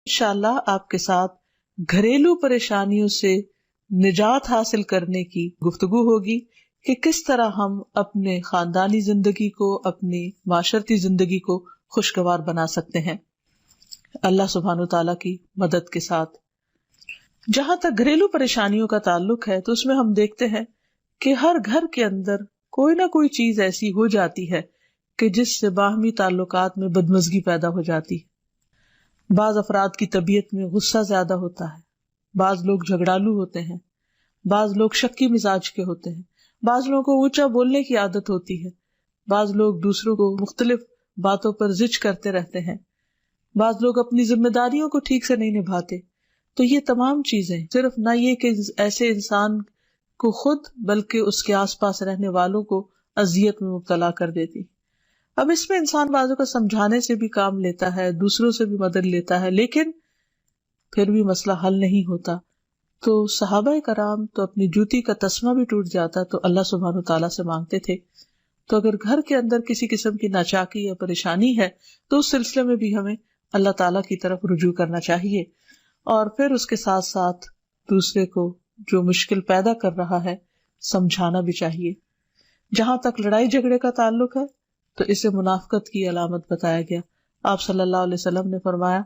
انشاءاللہ آپ کے ساتھ گھریلو پریشانیوں سے نجات حاصل کرنے کی گفتگو ہوگی کہ کس طرح ہم اپنے خاندانی زندگی کو، اپنی معاشرتی زندگی کو خوشگوار بنا سکتے ہیں اللہ سبحانہ وتعالیٰ کی مدد کے ساتھ۔ جہاں تک گھریلو پریشانیوں کا تعلق ہے تو اس میں ہم دیکھتے ہیں کہ ہر گھر کے اندر کوئی نہ کوئی چیز ایسی ہو جاتی ہے کہ جس سے باہمی تعلقات میں بدمزگی پیدا ہو جاتی ہے۔ بعض افراد کی طبیعت میں غصہ زیادہ ہوتا ہے، بعض لوگ جھگڑالو ہوتے ہیں، بعض لوگ شکی مزاج کے ہوتے ہیں، بعض لوگوں کو اونچا بولنے کی عادت ہوتی ہے، بعض لوگ دوسروں کو مختلف باتوں پر زج کرتے رہتے ہیں، بعض لوگ اپنی ذمہ داریوں کو ٹھیک سے نہیں نبھاتے۔ تو یہ تمام چیزیں صرف نہ یہ کہ ایسے انسان کو خود بلکہ اس کے آس پاس رہنے والوں کو اذیت میں مبتلا کر دیتی۔ اب اس میں انسان بعضوں کو سمجھانے سے بھی کام لیتا ہے، دوسروں سے بھی مدد لیتا ہے، لیکن پھر بھی مسئلہ حل نہیں ہوتا۔ تو صحابہ کرام تو اپنی جوتی کا تسمہ بھی ٹوٹ جاتا تو اللہ سبحانہ تعالیٰ سے مانگتے تھے۔ تو اگر گھر کے اندر کسی قسم کی ناچاکی یا پریشانی ہے تو اس سلسلے میں بھی ہمیں اللہ تعالیٰ کی طرف رجوع کرنا چاہیے، اور پھر اس کے ساتھ ساتھ دوسرے کو جو مشکل پیدا کر رہا ہے سمجھانا بھی چاہیے۔ جہاں تک لڑائی جھگڑے کا تعلق ہے تو اسے منافقت کی علامت بتایا گیا۔ آپ صلی اللہ علیہ وسلم نے فرمایا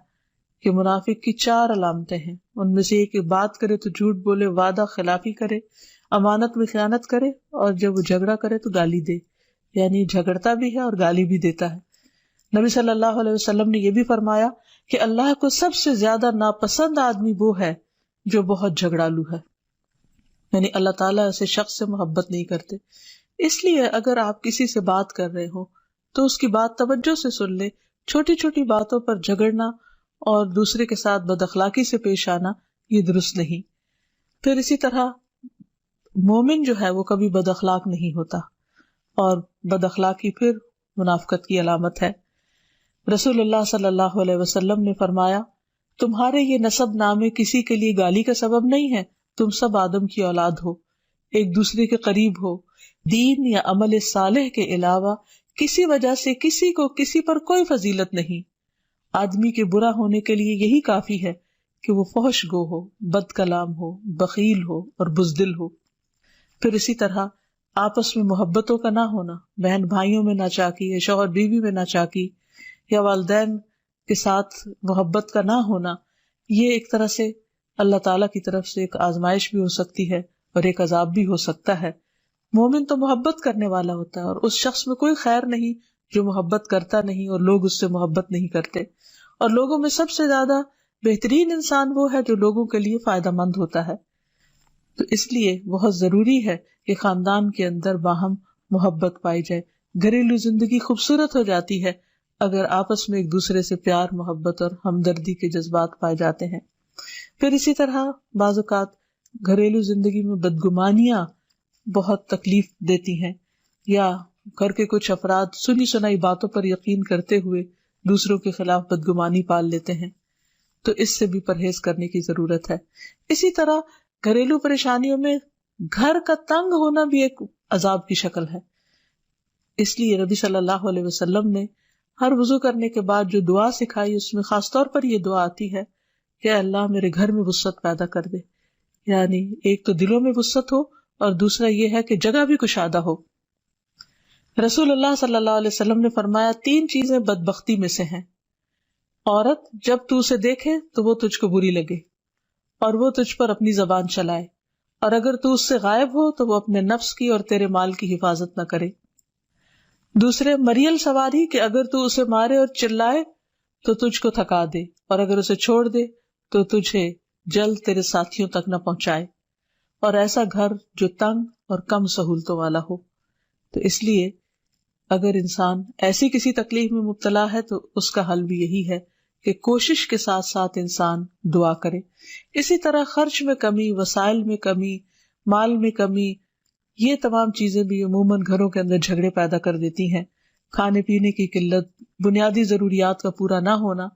کہ منافق کی 4 علامتیں ہیں، ان میں سے ایک بات کرے تو جھوٹ بولے، وعدہ خلافی کرے، امانت میں خیانت کرے، اور جب وہ جھگڑا کرے تو گالی دے، یعنی جھگڑتا بھی ہے اور گالی بھی دیتا ہے۔ نبی صلی اللہ علیہ وسلم نے یہ بھی فرمایا کہ اللہ کو سب سے زیادہ ناپسند آدمی وہ ہے جو بہت جھگڑالو ہے، یعنی اللہ تعالیٰ ایسے شخص سے محبت نہیں کرتے۔ اس لیے اگر آپ کسی سے بات کر رہے ہو تو اس کی بات توجہ سے سن لے۔ چھوٹی چھوٹی باتوں پر جھگڑنا اور دوسرے کے ساتھ بد اخلاقی سے پیش آنا یہ درست نہیں۔ پھر اسی طرح مومن جو ہے وہ کبھی بد اخلاق نہیں ہوتا، اور بد اخلاقی پھر منافقت کی علامت ہے۔ رسول اللہ صلی اللہ علیہ وسلم نے فرمایا، تمہارے یہ نسب نامے کسی کے لیے گالی کا سبب نہیں ہے، تم سب آدم کی اولاد ہو، ایک دوسرے کے قریب ہو، دین یا عمل صالح کے علاوہ کسی وجہ سے کسی کو کسی پر کوئی فضیلت نہیں۔ آدمی کے برا ہونے کے لیے یہی کافی ہے کہ وہ فحش گو ہو، بد کلام ہو، بخیل ہو اور بزدل ہو۔ پھر اسی طرح آپس میں محبتوں کا نہ ہونا، بہن بھائیوں میں ناچاکی یا شوہر بیوی میں ناچاکی یا والدین کے ساتھ محبت کا نہ ہونا، یہ ایک طرح سے اللہ تعالیٰ کی طرف سے ایک آزمائش بھی ہو سکتی ہے اور ایک عذاب بھی ہو سکتا ہے۔ مومن تو محبت کرنے والا ہوتا ہے، اور اس شخص میں کوئی خیر نہیں جو محبت کرتا نہیں اور لوگ اس سے محبت نہیں کرتے، اور لوگوں میں سب سے زیادہ بہترین انسان وہ ہے جو لوگوں کے لیے فائدہ مند ہوتا ہے۔ تو اس لیے بہت ضروری ہے کہ خاندان کے اندر باہم محبت پائی جائے۔ گھریلو زندگی خوبصورت ہو جاتی ہے اگر آپس میں ایک دوسرے سے پیار، محبت اور ہمدردی کے جذبات پائے جاتے ہیں۔ پھر اسی طرح بعض اوقات گھریلو زندگی میں بدگمانیاں بہت تکلیف دیتی ہیں، یا گھر کے کچھ افراد سنی سنائی باتوں پر یقین کرتے ہوئے دوسروں کے خلاف بدگمانی پال لیتے ہیں، تو اس سے بھی پرہیز کرنے کی ضرورت ہے۔ اسی طرح گھریلو پریشانیوں میں گھر کا تنگ ہونا بھی ایک عذاب کی شکل ہے۔ اس لیے نبی صلی اللہ علیہ وسلم نے ہر وضو کرنے کے بعد جو دعا سکھائی، اس میں خاص طور پر یہ دعا آتی ہے کہ اللہ میرے گھر میں وسعت پیدا کر دے، یعنی ایک تو دلوں میں وسعت ہو، اور دوسرا یہ ہے کہ جگہ بھی کشادہ ہو۔ رسول اللہ صلی اللہ علیہ وسلم نے فرمایا 3 چیزیں بدبختی میں سے ہیں۔ عورت جب تو اسے دیکھے تو وہ تجھ کو بری لگے، اور وہ تجھ پر اپنی زبان چلائے، اور اگر تو اس سے غائب ہو تو وہ اپنے نفس کی اور تیرے مال کی حفاظت نہ کرے۔ دوسرے مریل سواری کہ اگر تو اسے مارے اور چلائے تو تجھ کو تھکا دے، اور اگر اسے چھوڑ دے تو تجھے جلد تیرے ساتھیوں تک نہ پہنچائے، اور ایسا گھر جو تنگ اور کم سہولتوں والا ہو۔ تو اس لیے اگر انسان ایسی کسی تکلیف میں مبتلا ہے تو اس کا حل بھی یہی ہے کہ کوشش کے ساتھ ساتھ انسان دعا کرے۔ اسی طرح خرچ میں کمی، وسائل میں کمی، مال میں کمی، یہ تمام چیزیں بھی عموماً گھروں کے اندر جھگڑے پیدا کر دیتی ہیں۔ کھانے پینے کی قلت، بنیادی ضروریات کا پورا نہ ہونا،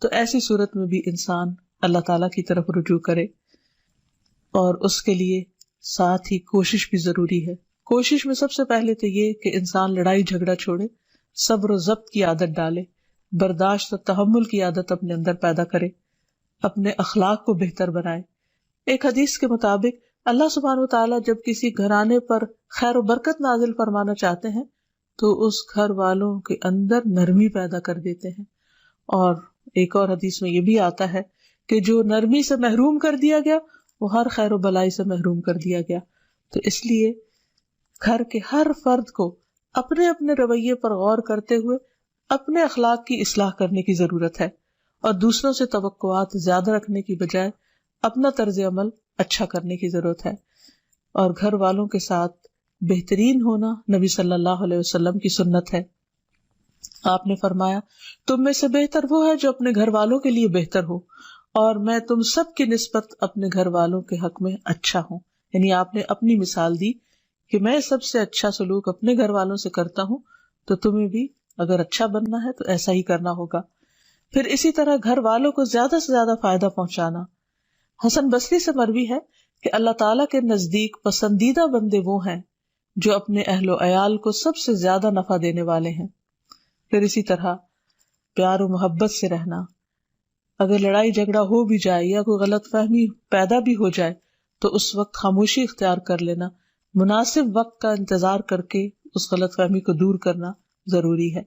تو ایسی صورت میں بھی انسان اللہ تعالیٰ کی طرف رجوع کرے، اور اس کے لیے ساتھ ہی کوشش بھی ضروری ہے۔ کوشش میں سب سے پہلے تو یہ کہ انسان لڑائی جھگڑا چھوڑے، صبر و ضبط کی عادت ڈالے، برداشت اور تحمل کی عادت اپنے اندر پیدا کرے، اپنے اخلاق کو بہتر بنائے. ایک حدیث کے مطابق اللہ سبحانہ وتعالیٰ جب کسی گھرانے پر خیر و برکت نازل فرمانا چاہتے ہیں تو اس گھر والوں کے اندر نرمی پیدا کر دیتے ہیں. اور ایک اور حدیث میں یہ بھی آتا ہے کہ جو نرمی سے محروم کر دیا گیا وہ ہر خیر و بلائی سے محروم کر دیا گیا. تو اس لیے گھر کے ہر فرد کو اپنے اپنے رویے پر غور کرتے ہوئے اپنے اخلاق کی اصلاح کرنے کی ضرورت ہے، اور دوسروں سے توقعات زیادہ رکھنے کی بجائے اپنا طرز عمل اچھا کرنے کی ضرورت ہے. اور گھر والوں کے ساتھ بہترین ہونا نبی صلی اللہ علیہ وسلم کی سنت ہے. آپ نے فرمایا تم میں سے بہتر وہ ہے جو اپنے گھر والوں کے لیے بہتر ہو، اور میں تم سب کی نسبت اپنے گھر والوں کے حق میں اچھا ہوں. یعنی آپ نے اپنی مثال دی کہ میں سب سے اچھا سلوک اپنے گھر والوں سے کرتا ہوں، تو تمہیں بھی اگر اچھا بننا ہے تو ایسا ہی کرنا ہوگا. پھر اسی طرح گھر والوں کو زیادہ سے زیادہ فائدہ پہنچانا. حسن بصری سے مروی ہے کہ اللہ تعالیٰ کے نزدیک پسندیدہ بندے وہ ہیں جو اپنے اہل و عیال کو سب سے زیادہ نفع دینے والے ہیں. پھر اسی طرح پیار و محبت سے رہنا. اگر لڑائی جھگڑا ہو بھی جائے یا کوئی غلط فہمی پیدا بھی ہو جائے تو اس وقت خاموشی اختیار کر لینا، مناسب وقت کا انتظار کر کے اس غلط فہمی کو دور کرنا ضروری ہے.